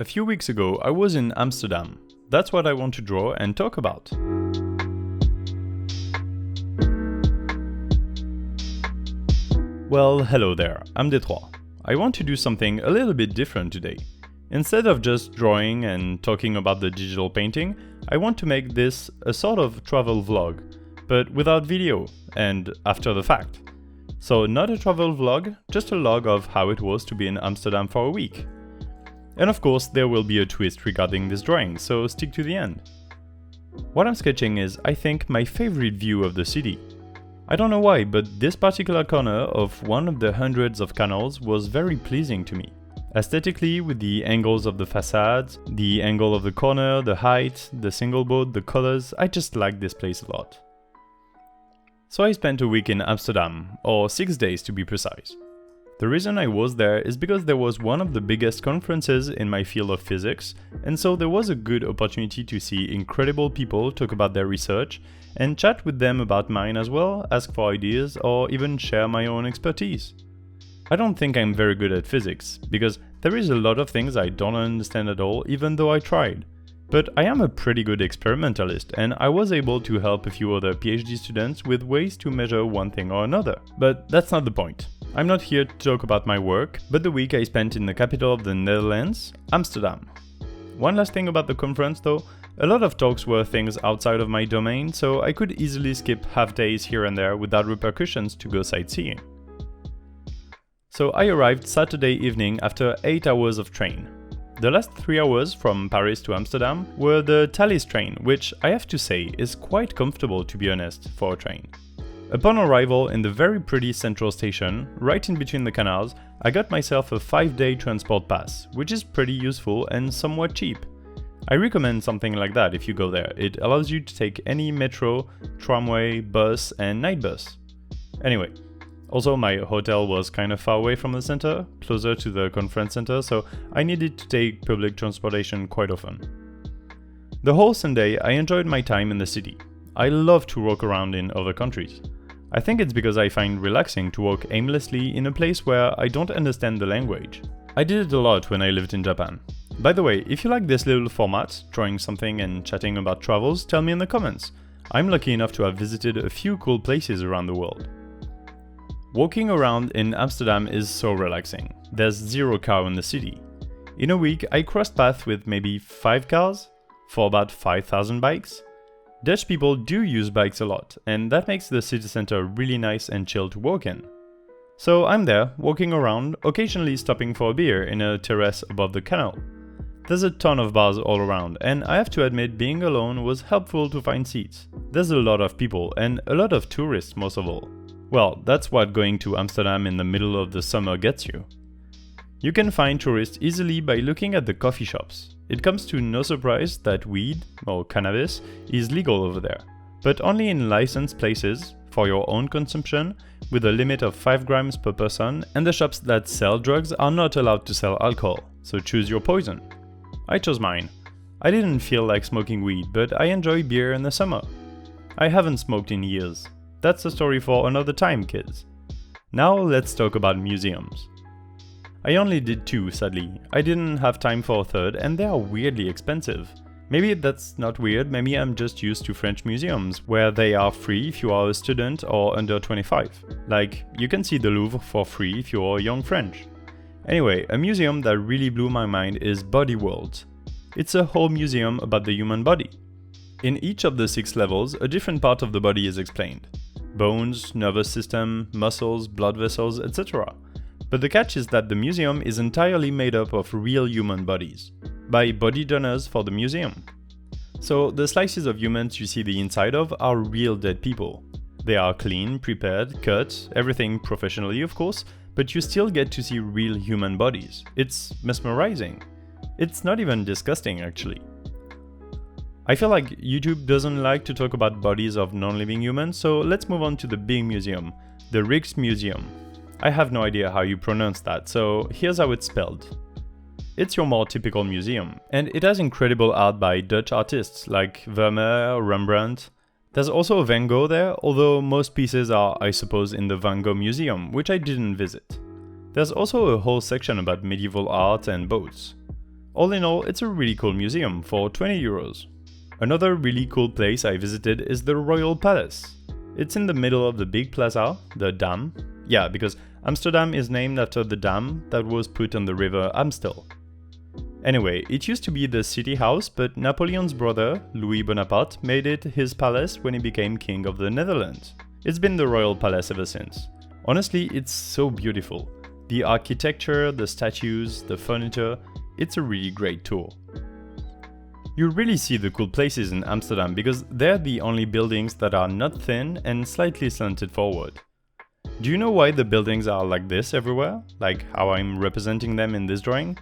A few weeks ago, I was in Amsterdam. That's what I want to draw and talk about. Well, hello there, I'm Détroit. I want to do something a little bit different today. Instead of just drawing and talking about the digital painting, I want to make this a sort of travel vlog, but without video and after the fact. So not a travel vlog, just a log of how it was to be in Amsterdam for a week. And of course there will be a twist regarding this drawing, so stick to the end. What I'm sketching is, I think, my favorite view of the city. I don't know why, but this particular corner of one of the hundreds of canals was very pleasing to me. Aesthetically, with the angles of the facades, the angle of the corner, the height, the single boat, the colors, I just like this place a lot. So I spent a week in Amsterdam, or 6 days to be precise. The reason I was there is because there was one of the biggest conferences in my field of physics, and so there was a good opportunity to see incredible people talk about their research and chat with them about mine as well, ask for ideas, or even share my own expertise. I don't think I'm very good at physics, because there is a lot of things I don't understand at all, even though I tried. But I am a pretty good experimentalist, and I was able to help a few other PhD students with ways to measure one thing or another. But that's not the point. I'm not here to talk about my work, but the week I spent in the capital of the Netherlands, Amsterdam. One last thing about the conference though, a lot of talks were things outside of my domain, so I could easily skip half days here and there without repercussions to go sightseeing. So I arrived Saturday evening after 8 hours of train. The last 3 hours from Paris to Amsterdam were the Thalys train, which I have to say is quite comfortable, to be honest, for a train. Upon arrival in the very pretty central station, right in between the canals, I got myself a 5-day transport pass, which is pretty useful and somewhat cheap. I recommend something like that if you go there. It allows you to take any metro, tramway, bus and night bus. Anyway. Also, my hotel was kind of far away from the center, closer to the conference center, so I needed to take public transportation quite often. The whole Sunday, I enjoyed my time in the city. I love to walk around in other countries. I think it's because I find relaxing to walk aimlessly in a place where I don't understand the language. I did it a lot when I lived in Japan. By the way, if you like this little format, drawing something and chatting about travels, tell me in the comments. I'm lucky enough to have visited a few cool places around the world. Walking around in Amsterdam is so relaxing. There's zero car in the city. In a week, I crossed paths with maybe 5 cars for about 5,000 bikes. Dutch people do use bikes a lot, and that makes the city center really nice and chill to walk in. So I'm there, walking around, occasionally stopping for a beer in a terrace above the canal. There's a ton of bars all around, and I have to admit being alone was helpful to find seats. There's a lot of people, and a lot of tourists most of all. Well, that's what going to Amsterdam in the middle of the summer gets you. You can find tourists easily by looking at the coffee shops. It comes to no surprise that weed, or cannabis, is legal over there, but only in licensed places, for your own consumption, with a limit of 5 grams per person, and the shops that sell drugs are not allowed to sell alcohol, so choose your poison. I chose mine. I didn't feel like smoking weed, but I enjoy beer in the summer. I haven't smoked in years. That's a story for another time, kids. Now let's talk about museums. I only did 2, sadly. I didn't have time for a third, and they are weirdly expensive. Maybe that's not weird, maybe I'm just used to French museums, where they are free if you are a student or under 25. Like, you can see the Louvre for free if you're young French. Anyway, a museum that really blew my mind is Body World. It's a whole museum about the human body. In each of the 6 levels, a different part of the body is explained. Bones, nervous system, muscles, blood vessels, etc. But the catch is that the museum is entirely made up of real human bodies, by body donors for the museum. So the slices of humans you see the inside of are real dead people. They are clean, prepared, cut, everything professionally of course, but you still get to see real human bodies. It's mesmerizing. It's not even disgusting actually. I feel like YouTube doesn't like to talk about bodies of non-living humans, so let's move on to the big museum, the Rijksmuseum. I have no idea how you pronounce that, so here's how it's spelled. It's your more typical museum, and it has incredible art by Dutch artists like Vermeer, Rembrandt. There's also a Van Gogh there, although most pieces are, I suppose, in the Van Gogh Museum, which I didn't visit. There's also a whole section about medieval art and boats. All in all, it's a really cool museum for 20 euros. Another really cool place I visited is the Royal Palace. It's in the middle of the big plaza, the Dam. Yeah, because Amsterdam is named after the dam that was put on the river Amstel. Anyway, it used to be the city house, but Napoleon's brother, Louis Bonaparte, made it his palace when he became king of the Netherlands. It's been the royal palace ever since. Honestly, it's so beautiful. The architecture, the statues, the furniture, it's a really great tour. You really see the cool places in Amsterdam because they're the only buildings that are not thin and slightly slanted forward. Do you know why the buildings are like this everywhere? Like how I'm representing them in this drawing?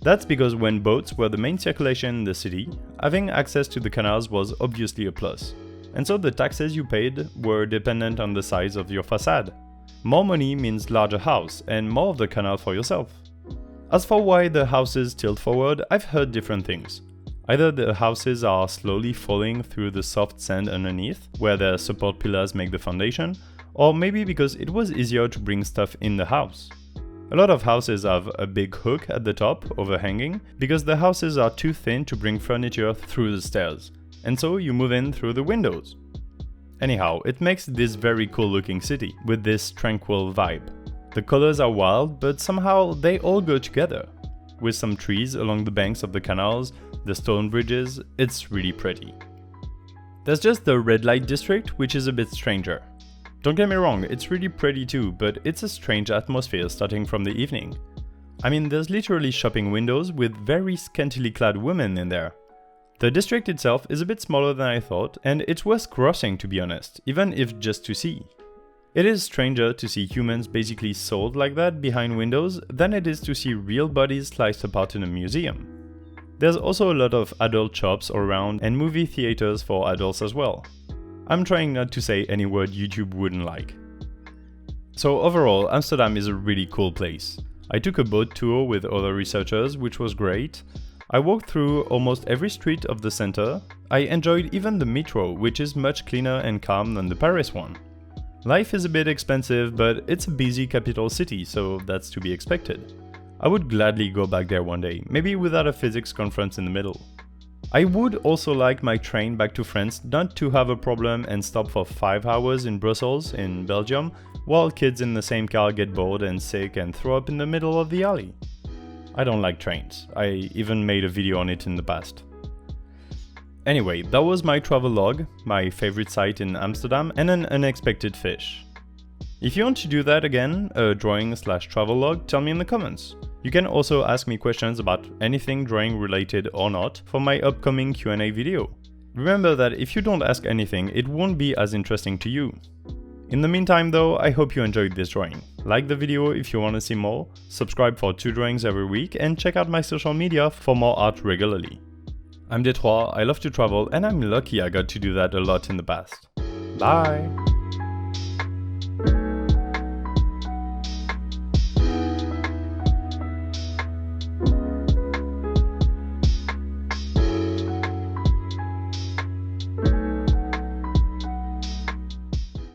That's because when boats were the main circulation in the city, having access to the canals was obviously a plus. And so the taxes you paid were dependent on the size of your facade. More money means larger house and more of the canal for yourself. As for why the houses tilt forward, I've heard different things. Either the houses are slowly falling through the soft sand underneath, where the support pillars make the foundation, or maybe because it was easier to bring stuff in the house. A lot of houses have a big hook at the top, overhanging, because the houses are too thin to bring furniture through the stairs, and so you move in through the windows. Anyhow, it makes this very cool looking city, with this tranquil vibe. The colors are wild, but somehow they all go together. With some trees along the banks of the canals, the stone bridges, it's really pretty. There's just the red light district, which is a bit stranger. Don't get me wrong, it's really pretty too, but it's a strange atmosphere starting from the evening. I mean, there's literally shopping windows with very scantily clad women in there. The district itself is a bit smaller than I thought, and it's worth crossing to be honest, even if just to see. It is stranger to see humans basically sold like that behind windows than it is to see real bodies sliced apart in a museum. There's also a lot of adult shops around and movie theaters for adults as well. I'm trying not to say any word YouTube wouldn't like. So overall, Amsterdam is a really cool place. I took a boat tour with other researchers, which was great. I walked through almost every street of the center. I enjoyed even the metro, which is much cleaner and calm than the Paris one. Life is a bit expensive, but it's a busy capital city, so that's to be expected. I would gladly go back there one day, maybe without a physics conference in the middle. I would also like my train back to France not to have a problem and stop for 5 hours in Brussels, in Belgium, while kids in the same car get bored and sick and throw up in the middle of the alley. I don't like trains. I even made a video on it in the past. Anyway, that was my travel log, my favorite site in Amsterdam, and an unexpected fish. If you want to do that again, a drawing/travel log, tell me in the comments. You can also ask me questions about anything drawing related or not for my upcoming Q&A video. Remember that if you don't ask anything, it won't be as interesting to you. In the meantime though, I hope you enjoyed this drawing. Like the video if you want to see more, subscribe for 2 drawings every week, and check out my social media for more art regularly. I'm Detroit, I love to travel, and I'm lucky I got to do that a lot in the past. Bye!